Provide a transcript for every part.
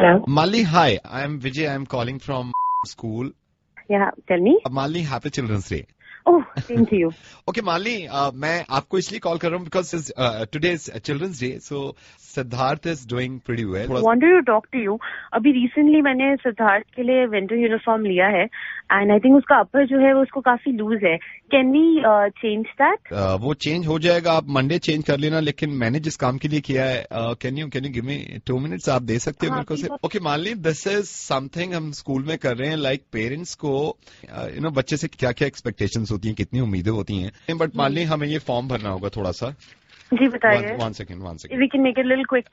Hello. Mali, hi. I'm Vijay. I'm calling from school. Yeah, tell me. Mali, happy Children's Day. Oh, same to you. Okay, Mali, मैं आपको इसलिए call कर रहा हूँ because today is Children's Day, so Siddharth is doing pretty well. I wanted to talk to you. अभी recently मैंने सिद्धार्थ के लिए winter uniform लिया है and I think उसका upper जो है वो उसको काफी loose है. Can we change that? वो चेंज हो जाएगा, आप मंडे चेंज कर लेना, लेकिन मैंने जिस काम के लिए किया है can you give me 2 minutes आप दे सकते हो मेरे को से? ओके मान ली दिस इज समथिंग हम स्कूल में कर रहे हैं, लाइक पेरेंट्स को बच्चे से क्या क्या एक्सपेक्टेशंस होती हैं, कितनी उम्मीदें होती हैं, बट मान ली हमें ये फॉर्म भरना होगा थोड़ा सा. जी बताइए. One second. We can make it a little quick.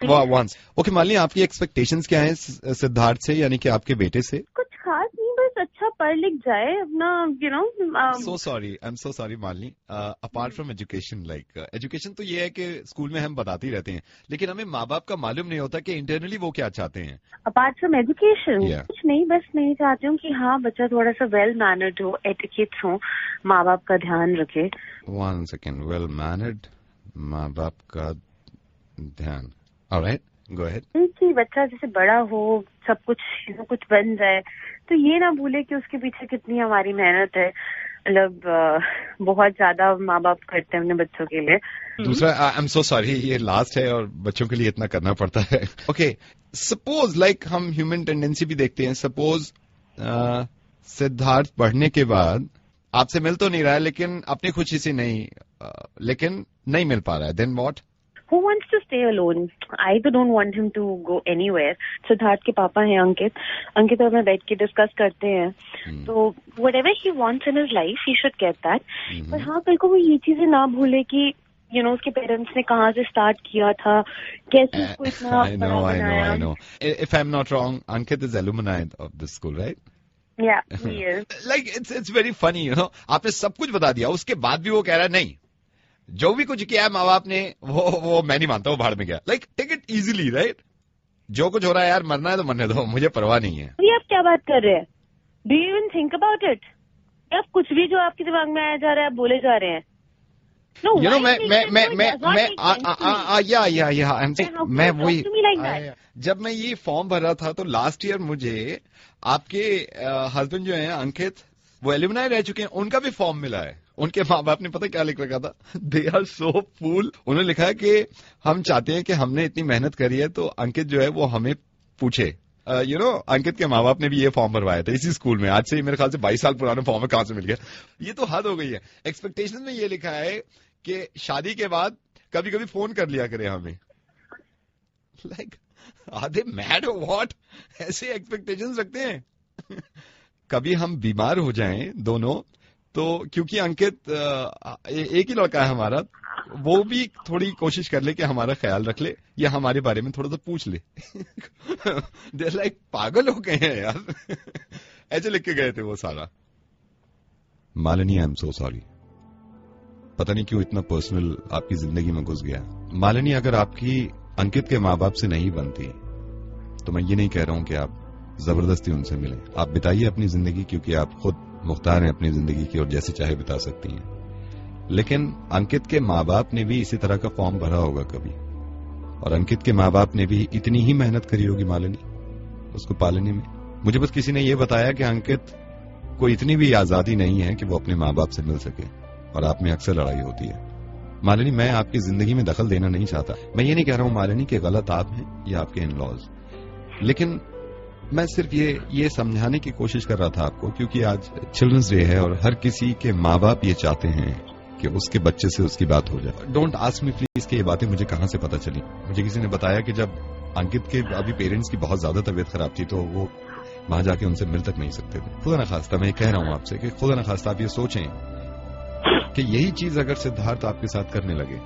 Okay मान ली आपकी एक्सपेक्टेशंस क्या है सिद्धार्थ से, यानी कि आपके बेटे से? कुछ खास नहीं, बस अच्छा पढ़ लिख जाए अपना, I am so sorry Malini. Apart from education, like education तो ये है कि स्कूल में हम बताते ही रहते हैं, लेकिन हमें माँ बाप का मालूम नहीं होता कि इंटरनली वो क्या चाहते हैं. Apart from education Yeah. कुछ नहीं, बस मैं चाहती हूँ कि हाँ बच्चा थोड़ा सा वेल मैनर्ड हो, एटिकेट्स हो, माँ बाप का ध्यान रखे. One second. वेल मैनर्ड, माँ बाप का ध्यान. Alright, go ahead. कि बच्चा जैसे बड़ा हो, सब कुछ बन जाए, तो ये ना भूले कि उसके पीछे कितनी हमारी मेहनत है. मतलब बहुत ज्यादा माँ बाप करते हैं अपने बच्चों के लिए. दूसरा, आई एम सो सॉरी, ये लास्ट है और बच्चों के लिए इतना करना पड़ता है. ओके, सपोज लाइक हम ह्यूमन टेंडेंसी भी देखते हैं. सपोज सिद्धार्थ पढ़ने के बाद आपसे मिल तो नहीं रहा है, लेकिन अपनी खुशी से नहीं, लेकिन नहीं मिल पा रहा है, then what? Who wants to stay alone? I तो don't want him to go anywhere. Siddharth के पापा हैं अंकित और मैं बैठ के डिस्कस करते हैं. तो whatever he wants in his life, he should get that. पर हाँ, कल को वो ये चीजें ना भूले कि उसके पेरेंट्स ने कहाँ से स्टार्ट किया था, कैसे उसको इतना I know. If I'm not wrong, Ankit is alumni of this school, right? Yeah, he is. Like it's very funny, आपने सब कुछ बता दिया, उसके बाद भी वो कह रहा है नहीं, जो भी कुछ किया है माँ बाप ने वो मैं नहीं मानता, वो भाड़ में गया. Like take it easily, right? जो कुछ हो रहा है यार, मरना है तो मरने दो, मुझे परवाह नहीं है. अभी आप क्या बात कर रहे हैं? Do you even think about it? आप कुछ भी जो आपके दिमाग में आया जा रहा है आप बोले जा रहे हैं. No, मैं वही, जब मैं ये फॉर्म भर रहा था तो लास्ट ईयर मुझे आपके हस्बैंड जो हैं अंकित, वो एल्यूमनाई रह चुके हैं, उनका भी फॉर्म मिला है. उनके माँ बाप ने पता क्या लिख रखा था? दे आर सो फूल. उन्होंने लिखा है कि हम चाहते हैं कि हमने इतनी मेहनत करी है तो अंकित जो है वो हमें पूछे. अंकित के माँ बाप ने भी ये फॉर्म भरवाया था इसी स्कूल में. आज से मेरे ख्याल से 22 साल पुराना फॉर्म है, कहां से मिल गया? ये तो हद हो गई है. एक्सपेक्टेशन में ये लिखा है कि शादी के बाद कभी कभी फोन कर लिया करे हमें. लाइक आर दे मैड और व्हाट? ऐसे एक्सपेक्टेशंस रखते हैं. कभी हम बीमार हो जाएं दोनों, तो क्योंकि अंकित एक ही लड़का है हमारा, वो भी थोड़ी कोशिश कर ले कि हमारा ख्याल रख ले या हमारे बारे में थोड़ा सा पूछ ले. दे लाइक पागल हो गए हैं यार. ऐसे लिख के गए थे वो सारा. Malini, I am so sorry. पता नहीं क्यों इतना पर्सनल आपकी जिंदगी में घुस गया. मालिनी, अगर आपकी अंकित के माँ बाप से नहीं बनती तो मैं ये नहीं कह रहा हूं कि आप जबरदस्ती उनसे मिलें. आप बिताइए अपनी जिंदगी, क्योंकि आप खुद मुख्तार हैं अपनी जिंदगी की और जैसे चाहे बिता सकती हैं. लेकिन अंकित के माँ बाप ने भी इसी तरह का फॉर्म भरा होगा कभी, और अंकित के माँ बाप ने भी इतनी ही मेहनत करी होगी मालिनी उसको पालने में. मुझे बस किसी ने ये बताया कि अंकित को इतनी भी आजादी नहीं है कि वो अपने माँ बाप से मिल सके, और आप में अक्सर लड़ाई होती है. मालिनी, मैं आपकी जिंदगी में दखल देना नहीं चाहता. मैं ये नहीं कह रहा हूं मालिनी कि गलत आप हैं या आपके इन लॉज, लेकिन मैं सिर्फ ये समझाने की कोशिश कर रहा था आपको, क्योंकि आज चिल्ड्रंस डे है और हर किसी के माँ बाप ये चाहते हैं कि उसके बच्चे से उसकी बात हो जाए. डोंट आस्क मी प्लीज कि ये बातें मुझे कहां से पता चली. मुझे किसी ने बताया कि जब अंकित के अभी पेरेंट्स की बहुत ज्यादा तबीयत खराब थी तो वो वहां जाके उनसे मिल तक नहीं सकते थे. खुदा न खास्ता मैं कह रहा हूं आपसे कि खुदा न खास्ता आप ये सोचें कि यही चीज अगर सिद्धार्थ आपके साथ करने लगे.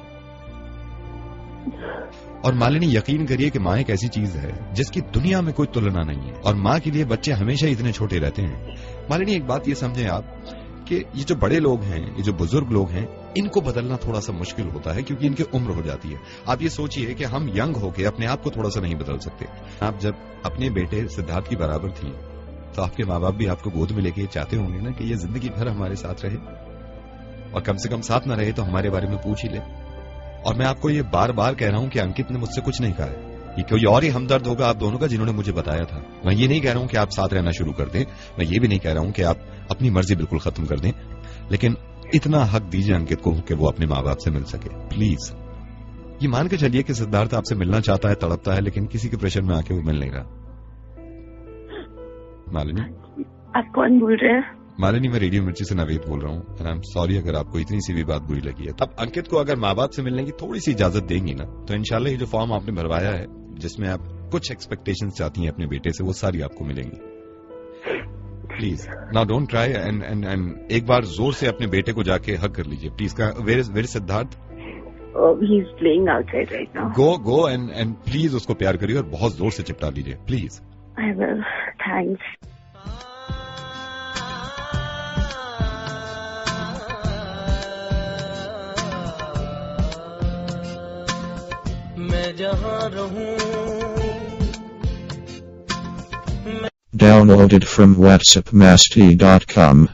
और मालिनी, यकीन करिए कि माँ एक ऐसी चीज है जिसकी दुनिया में कोई तुलना नहीं है, और माँ के लिए बच्चे हमेशा इतने छोटे रहते हैं. मालिनी, एक बात ये समझें आप कि ये जो बड़े लोग हैं, ये जो बुजुर्ग लोग हैं, इनको बदलना थोड़ा सा मुश्किल होता है क्योंकि इनकी उम्र हो जाती है. आप ये सोचिए कि हम यंग होके अपने आप को थोड़ा सा नहीं बदल सकते. आप जब अपने बेटे सिद्धार्थ की बराबर थी तो आपके माँ बाप भी आपको गोद में लेके चाहते होंगे ना कि ये जिंदगी भर हमारे साथ रहे, और कम से कम साथ न रहे तो हमारे बारे में पूछ ही ले. और मैं आपको ये बार बार कह रहा हूं कि अंकित ने मुझसे कुछ नहीं कहा है. ये कोई और ही हमदर्द होगा आप दोनों का जिन्होंने मुझे बताया था। मैं ये नहीं कह रहा हूं कि आप साथ रहना शुरू कर दें, मैं ये भी नहीं कह रहा हूं कि आप अपनी मर्जी बिल्कुल खत्म कर दें, लेकिन इतना हक दीजिए अंकित को कि वो अपने माँ बाप से मिल सके प्लीज। ये मान के चलिए कि सिद्धार्थ आपसे मिलना चाहता है, तड़पता है, लेकिन किसी के प्रेशर में आके वो मिल नहीं रहा। मालिनी, आप कौन बोल रहे हैं? मालिनी, मैं रेडियो मिर्ची से नवेद बोल रहा हूँ। आई एम सॉरी अगर आपको इतनी सी भी बात बुरी लगी है। अब अंकित को अगर माँ बाप से मिलने की थोड़ी सी इजाजत देंगी ना, तो इंशाल्लाह ये जो फॉर्म आपने भरवाया है जिसमें आप कुछ एक्सपेक्टेशंस चाहती हैं अपने बेटे से, वो सारी आपको मिलेंगी। Please now don't try and एक बार जोर से अपने बेटे को जाके हक कर लीजिए please. Where is Siddharth? He is playing outside right now. Go and please उसको प्यार करिए और बहुत जोर से चिपटा लीजिए प्लीज। I will. Thanks. मैं जहाँ रहूं। Downloaded from WhatsAppmasti.com